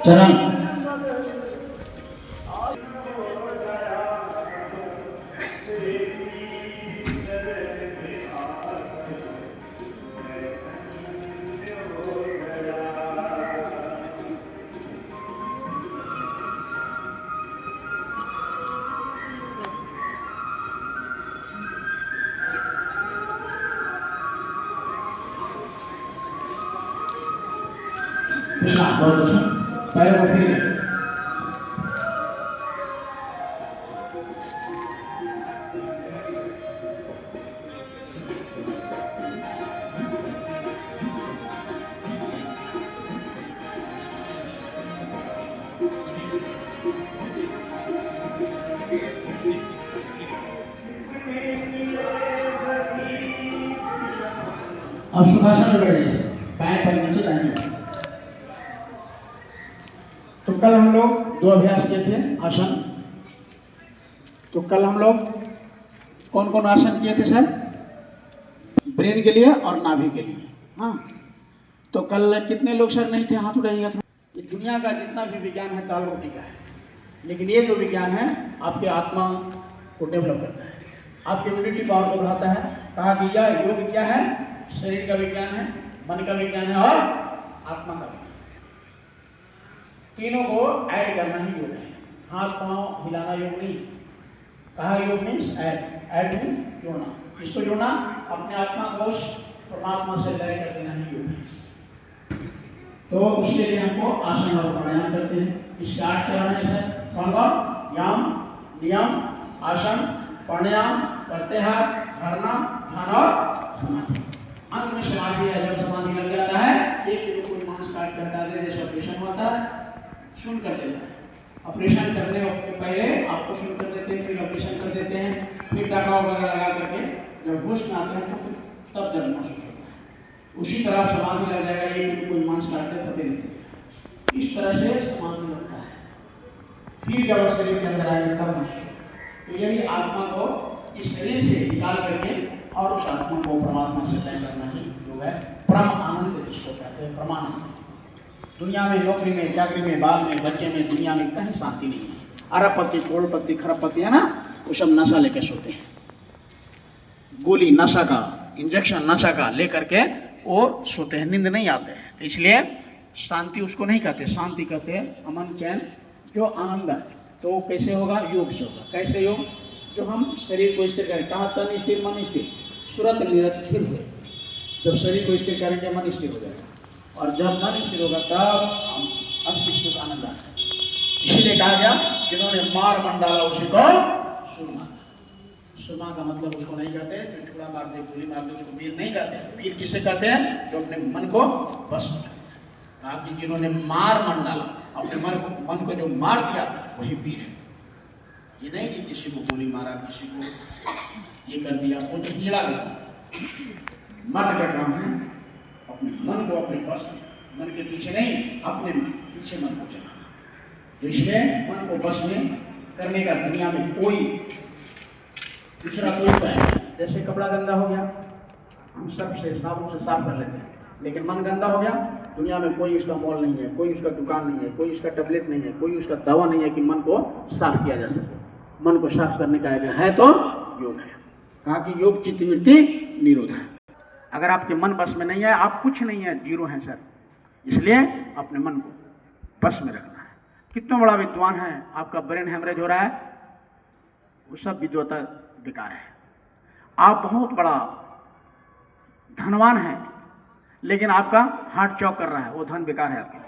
चरण कृष्णा पैरों को फिर और सुखासन में बैठ जाइए, पैर पर नीचे लाएंगे। तो कल हम लोग दो अभ्यास किए थे आसन। तो कल हम लोग कौन कौन आसन किए थे सर? ब्रेन के लिए और नाभि के लिए। हाँ, तो कल कितने लोग सर नहीं थे? हाथ उठाइएगा। ये दुनिया का जितना भी विज्ञान है दाल रोटी का है, लेकिन ये जो विज्ञान है आपके आत्मा को डेवलप करता है, आपकी इम्यूनिटी पावर को बढ़ाता है। कहा कि यह योग क्या है? शरीर का विज्ञान है, मन का विज्ञान है और आत्मा का विज्ञान। तीनों को ऐड करना ही योग है। हाथ पांव हिलाना योग नहीं। कहा योग मीन्स ऐड मीन्स जोड़ना। इसको जोड़ना, अपने आत्मा कोश परमात्मा से लय कर देना ही योग है। तो उसके लिए हमको आसन और प्राणायाम करते हैं। इसके 8 चरण है सर। कौन कौन? याम, नियम, आसन, प्राणायाम, प्रत्याहार, धारणा, ध्यान और समाधि। अंत में समाधि है। जब समाधि लग जाता है, एक कोई मांस काट कर हटा दे, जैसे ऑपरेशन होता है, सुन कर देता है। ऑपरेशन करने के पहले आपको सुन कर देते हैं, फिर ऑपरेशन कर देते हैं, फिर टाका वगैरह लगा करके जब होश में आते हैं तो तब दर्द महसूस होता है। उसी तरह समाधि लग जाएगा, ये कोई मांस काटते पता नहीं चलेगा। इस तरह से समाधि लगता है। फिर जब शरीर के अंदर आएगा तब महसूस। तो यही आत्मा को इस शरीर से निकाल करके और उस आत्मा को परमात्मा से तय करना ही योग है। परम आनंद जिसको कहते हैं, परमानंद। दुनिया में नौकरी में, चाकरी में, बाल में, बच्चे में, दुनिया में कहीं शांति नहीं है। अरबपति, करोड़पति, खरबपति है ना, वो सब नशा लेकर सोते हैं। गोली नशा का, इंजेक्शन नशा का लेकर के वो सोते हैं, नींद नहीं आते हैं। तो इसलिए शांति उसको नहीं कहते, शांति कहते हैं अमन, चैन, जो आनंद है। तो वो कैसे होगा? योग से होगा। कैसे योग? जो हम शरीर को स्थिर करें। कहा तन स्थिर मन स्थिर, सुरत निरस्थिर हुए। जब शरीर को स्थिर करेंगे मन स्थिर हो जाएगा, और जब मन स्थिर होगा तब हम अस्थिर सुख आनंद आता है। इसीलिए कहा गया जिन्होंने मार मन डाला उसी को सुरमा। सुरमा का मतलब उसको नहीं कहते जो छुरा मार दे, गोली मार दे, उसको वीर नहीं कहते। वीर किसे कहते हैं? जो अपने मन को बस में रखते हैं। कहा कि जिन्होंने मार मन डाला, अपने मन को जो मार दिया, वही वीर है। ये नहीं कि किसी को गोली मारा, किसी को ये कर दिया, वो तो कीड़ा गया। मत का काम है अपने मन को अपने बस में, मन के पीछे नहीं, अपने पीछे मन को चलाना। तो इसलिए मन को बस में करने का दुनिया में कोई दूसरा कोई उपाय नहीं। जैसे कपड़ा गंदा हो गया, हम सब से साबुन से साफ कर लेते हैं, लेकिन मन गंदा हो गया, दुनिया में कोई उसका मॉल नहीं है, कोई उसका दुकान नहीं है, कोई उसका टेबलेट नहीं है, कोई उसका दवा नहीं है कि मन को साफ किया जा सके। मन को साफ करने का है तो योग है। कहा कि योग चित्त वृत्ति निरोध है। अगर आपके मन बस में नहीं है, आप कुछ नहीं है, जीरो हैं सर। इसलिए अपने मन को बस में रखना है। कितना बड़ा विद्वान है, आपका ब्रेन हेमरेज हो रहा है, वो सब विद्वता बेकार है। आप बहुत बड़ा धनवान है, लेकिन आपका हार्ट चौक कर रहा है, वो धन बेकार है आपके लिए।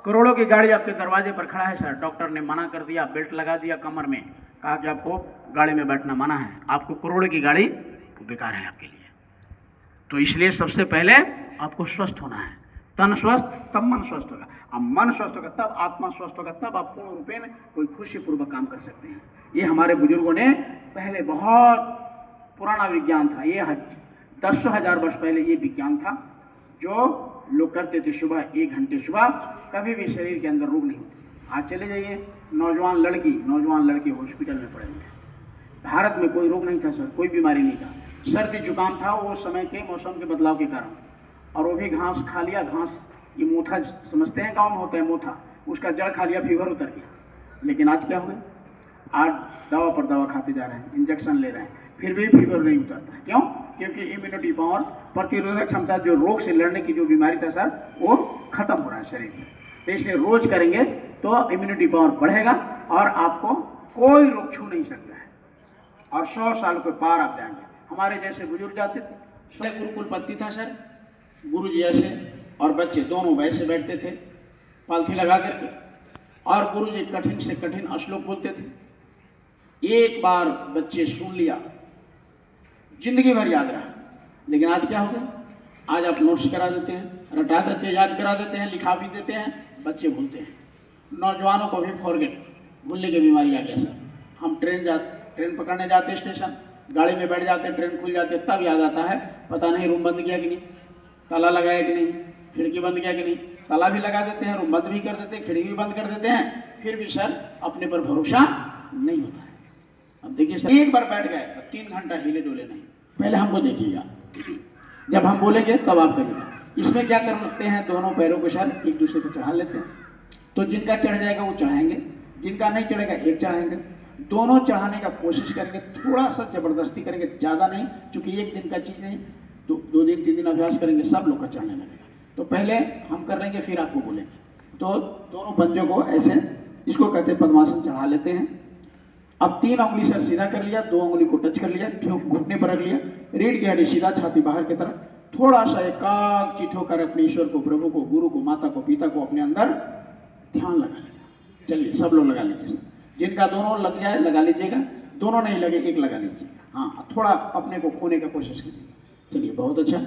करोड़ों की गाड़ी आपके दरवाजे पर खड़ा है सर, डॉक्टर ने मना कर दिया, बेल्ट लगा दिया कमर में, कहा कि आपको गाड़ी में बैठना मना है, आपको करोड़ों की गाड़ी बेकार है आपके लिए। तो इसलिए सबसे पहले आपको स्वस्थ होना है। तन स्वस्थ तब मन स्वस्थ होगा, अब मन स्वस्थ होगा तब आत्मा स्वस्थ होगा, तब आप पूर्ण रूपेण कोई खुशीपूर्वक काम कर सकते हैं। ये हमारे बुजुर्गों ने पहले, बहुत पुराना विज्ञान था ये, 10,000 वर्ष पहले ये विज्ञान था जो लोग करते थे। सुबह 1 घंटे सुबह, कभी भी शरीर के अंदर रोग नहीं होते। आज चले जाइए, नौजवान लड़के हॉस्पिटल में पड़े हुए हैं। भारत में कोई रोग नहीं था सर, कोई बीमारी नहीं था, सर्दी जुकाम था वो समय के मौसम के बदलाव के कारण, और वो भी घास खा लिया। घास ये मोथा समझते हैं, गाँव में होता है मोथा, उसका जड़ खा लिया, फीवर उतर गया। लेकिन आज क्या हुआ, आज दवा पर दवा खाते जा रहे हैं, इंजेक्शन ले रहे हैं, फिर भी फीवर नहीं उतरता है। क्यों? क्योंकि इम्यूनिटी पावर, प्रतिरोधक क्षमता, जो रोग से लड़ने की जो बीमारी था सर, वो खत्म हो रहा है शरीर से। तो इसलिए रोज करेंगे तो इम्यूनिटी पावर बढ़ेगा और आपको कोई रोग छू नहीं सकता है, और 100 साल के पार आप जाएंगे। हमारे जैसे बुजुर्ग जाते थे, गुरुकुल पत्ती था सर, गुरु जी ऐसे और बच्चे दोनों वैसे बैठते थे पालथी लगा करके, और गुरु जी कठिन से कठिन श्लोक बोलते थे। एक बार बच्चे सुन लिया, जिंदगी भर याद रहा। लेकिन आज क्या हो गया, आज आप नोट्स करा देते हैं, रटा देते हैं, याद करा देते हैं, लिखा भी देते हैं, बच्चे भूलते हैं। नौजवानों को भी फॉरगेट, भूलने की बीमारी आ गया सर। हम ट्रेन पकड़ने जाते स्टेशन, गाड़ी में बैठ जाते, ट्रेन खुल जाती है, तब याद आता है पता नहीं रूम बंद किया कि नहीं, ताला लगाया कि नहीं, खिड़की बंद किया कि नहीं। ताला भी लगा देते हैं, रूम बंद भी कर देते हैं, खिड़की भी बंद कर देते हैं, फिर भी सर अपने पर भरोसा नहीं होता है। अब देखिए सर, एक बार बैठ गए 3 घंटा हिले डोले नहीं। पहले हमको देखिएगा, जब हम बोलेंगे तब आप करिएगा। इसमें क्या कर सकते हैं, दोनों पैरों को सर एक दूसरे को चढ़ा लेते हैं। तो जिनका चढ़ जाएगा वो चढ़ाएंगे, जिनका नहीं चढ़ेगा एक चढ़ाएंगे। दोनों चढ़ाने का कोशिश करेंगे, थोड़ा सा जबरदस्ती करेंगे, ज़्यादा नहीं, क्योंकि एक दिन का चीज़ नहीं, 2 दिन 3 दिन अभ्यास करेंगे, सब लोग का चढ़ने लगेगा। तो पहले हम कर लेंगे, फिर आपको बोलेंगे। तो दोनों पंजों को ऐसे, इसको कहते हैं पद्मासन, चढ़ा लेते हैं। अब 3 उंगली सर सीधा कर लिया, 2 उंगली को टच कर लिया, घुटने पर रख लिया, रीढ़ की हड्डी सीधा, छाती बाहर की तरफ, थोड़ा सा एकाग्रचित्त होकर अपने ईश्वर को, प्रभु को, गुरु को, माता को, पिता को अपने अंदर ध्यान लगा लिया। चलिए सब लोग लगा लीजिए, जिनका दोनों लग जाए लगा लीजिएगा, दोनों नहीं लगे एक लगा लीजिएगा। हाँ, थोड़ा अपने को खोने का कोशिश कीजिए। चलिए बहुत अच्छा,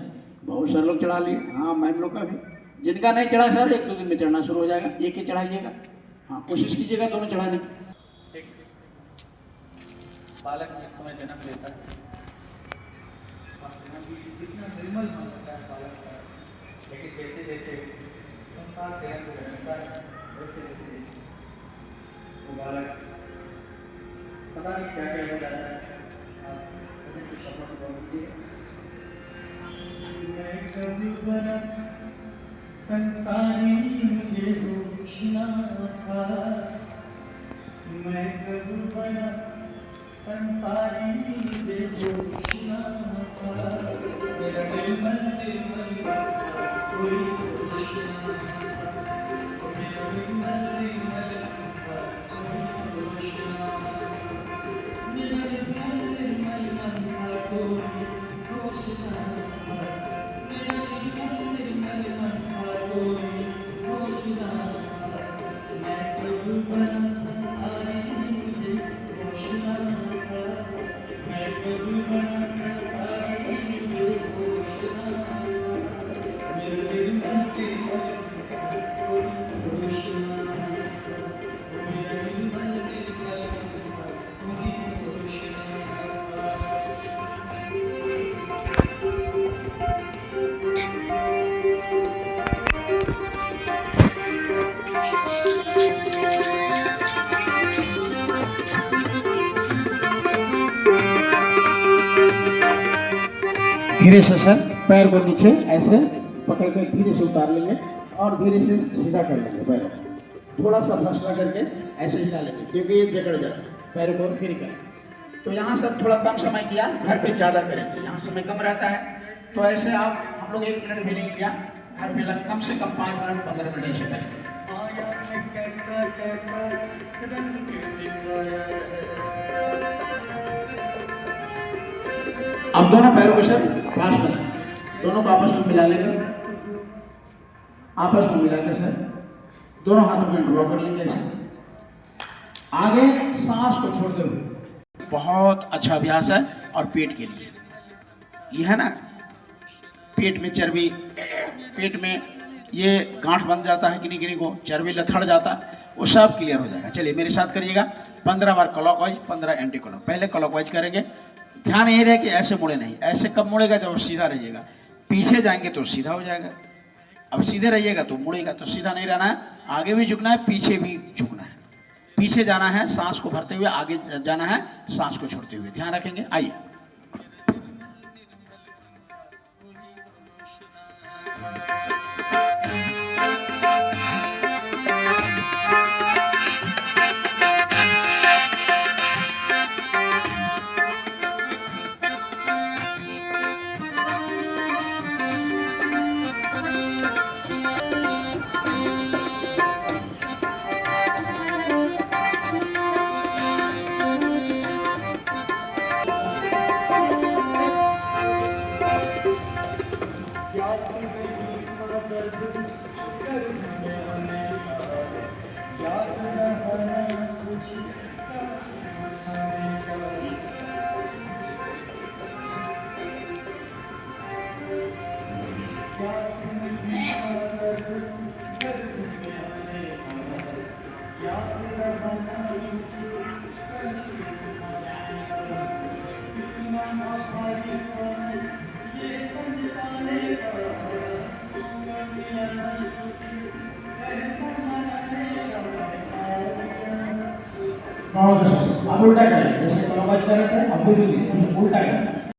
बहुत सारे लोग चढ़ा लिए। हाँ, मैम लोग का भी, जिनका नहीं चढ़ा सर 1-2 दिन में चढ़ना शुरू हो जाएगा, एक ही चढ़ाइएगा। हाँ, कोशिश कीजिएगा दोनों चढ़ाने की। बालक जिस समय जन्म लेता है, कितना निर्मल मन होता है बालक का, लेकिन जैसे जैसे संसार के रंग बनता है, वैसे वैसे वो बालक पता नहीं क्या क्या हो जाता है। आप भजन की शपथ बोल दीजिए। मैं कभी बना संसारी मुझे रोशना था, मैं कभी बना संसारी मुझे रोशना था, मेरा निर्मल निर्मल कोई रोशना था, मेरा निर्मल निर्मल कोई रोशना, मेरा निर्मल निर्मल कोई रोशना था, मेरा निर्मल निर्मल कोई रोशना था, मैं कभी बना संसारी मुझे रोशना था, मैं कभी बना संसारी मुझे रोशना था, मेरा निर्मल निर्मल कोई रोशना था, मेरा निर्मल निर्मल कोई रोशना था। धीरे से सर पैर को नीचे ऐसे पकड़ कर धीरे से उतार लेंगे और धीरे से सीधा कर लेंगे पैर को, थोड़ा सा फैसला करके ऐसे हिला लेंगे, क्योंकि ये जकड़ जाता है। पैर को फिर करें। तो यहाँ सर थोड़ा कम समय किया, घर पे ज़्यादा करेंगे, यहाँ समय कम रहता है। तो ऐसे आप, हम लोग 1 मिनट भी नहीं किया, घर पे कम से कम 5 मिनट 15 मिनट ऐसे करेंगे। कैसा कैसा रंग दिखाया है। अब दोनों पैरों को सर पास करें, दोनों को आपस में मिला लेंगे, आपस में मिलाकर सर दोनों हाथों में ड्रॉ कर लेंगे ऐसे। आगे सांस को छोड़ते हुए, बहुत अच्छा अभ्यास है। और पेट के लिए ये है ना, पेट में चर्बी, पेट में ये गांठ बन जाता है, किन्हीं किन्हीं को चर्बी लथड़ जाता है, वो सब क्लियर हो जाएगा। चलिए मेरे साथ करिएगा, 15 बार क्लॉकवाइज, 15 एंटी क्लॉक। पहले क्लॉकवाइज करेंगे, ध्यान यही रहे कि ऐसे मुड़े नहीं। ऐसे कब मुड़ेगा, जब सीधा रहिएगा। पीछे जाएंगे तो सीधा हो जाएगा, अब सीधे रहिएगा तो मुड़ेगा। तो सीधा नहीं रहना है, आगे भी झुकना है, पीछे भी झुकना है। पीछे जाना है सांस को भरते हुए, आगे जाना है सांस को छोड़ते हुए। ध्यान रखेंगे। आइए याद नहीं था दर्द गर्भ में होने का, याद रहा कुछ काश उठाने का। याद नहीं था दर्द गर्भ में होने का, याद रहा कुछ काश उठाने का। इतना आभारी था ये पछताने का, बहुत अच्छा। अब उल्टा करें, जैसे कलमबाज कर रहे थे अब भी उल्टा करें।